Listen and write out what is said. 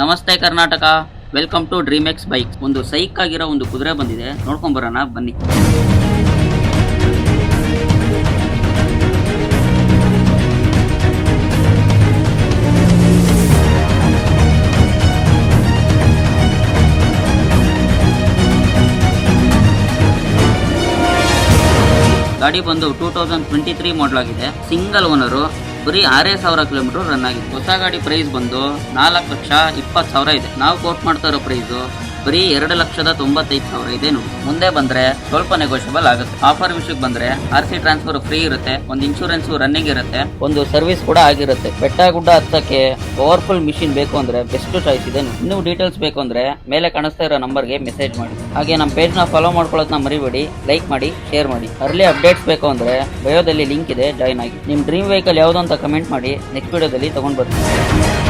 ನಮಸ್ತೆ Karnataka, welcome to dream X bike. ಒಂದು ಸೈಕ್ ಆಗಿರೋ ಒಂದು ಕುದುರೆ ಬಂದಿದೆ, ನೋಡ್ಕೊಂಡ್ ಬರೋಣ ಬನ್ನಿ. ಗಾಡಿ ಬಂದು 2023 ಮಾಡಲ್ ಆಗಿದೆ. ಸಿಂಗಲ್ ಓನರು, ಬರೀ 6,000 ಕಿಲೋಮೀಟರ್ ರನ್ ಆಗಿದೆ. ಹೊಸ ಗಾಡಿ ಪ್ರೈಸ್ ಬಂದು 4,20,000 ಇದೆ. ನಾವು ಕೋಟ್ ಮಾಡ್ತಾ ಇರೋ ಪ್ರೈಸ್ ಬರೀ 2,95,000 ಇದೆ. ಮುಂದೆ ಬಂದ್ರೆ ಸ್ವಲ್ಪ ನೆಗೋಷಿಯಬಲ್ ಆಗುತ್ತೆ. ಆಫರ್ ವಿಷಯಕ್ಕೆ ಬಂದ್ರೆ RC ಟ್ರಾನ್ಸ್ಫರ್ ಫ್ರೀ ಇರುತ್ತೆ, ಒಂದು ಇನ್ಶೂರೆನ್ಸ್ ರನ್ನಿಂಗ್ ಇರುತ್ತೆ, ಒಂದು ಸರ್ವಿಸ್ ಕೂಡ ಆಗಿರುತ್ತೆ. ಬೆಟ್ಟ ಗುಡ್ಡ ಹತ್ತಕ್ಕೆ ಪವರ್ಫುಲ್ ಮಿಷಿನ್ ಬೇಕು ಅಂದ್ರೆ ಬೆಸ್ಟ್ ಚಾಯ್ಸ್ ಇದೆ. ಇನ್ನೂ ಡೀಟೇಲ್ಸ್ ಬೇಕು ಅಂದ್ರೆ ಮೇಲೆ ಕಾಣಿಸ್ತಾ ಇರೋ ನಂಬರ್ಗೆ ಮೆಸೇಜ್ ಮಾಡಿ. ಹಾಗೆ ನಮ್ಮ ಪೇಜ್ ನ ಫಾಲೋ ಮಾಡ್ಕೊಳ್ಳೋದನ್ನ ಮರಿಬೇಡಿ. ಲೈಕ್ ಮಾಡಿ, ಶೇರ್ ಮಾಡಿ. ಅರ್ಲಿ ಅಪ್ಡೇಟ್ಸ್ ಬೇಕು ಅಂದ್ರೆ ಬಯೋದಲ್ಲಿ ಲಿಂಕ್ ಇದೆ, ಜಾಯ್ನ್ ಆಗಿ. ನಿಮ್ ಡ್ರೀಮ್ ವೆಹಿಕಲ್ ಯಾವ್ದು ಅಂತ ಕಮೆಂಟ್ ಮಾಡಿ, ನೆಕ್ಸ್ಟ್ ವಿಡಿಯೋದಲ್ಲಿ ತಗೊಂಡ್ ಬರ್ತೀನಿ.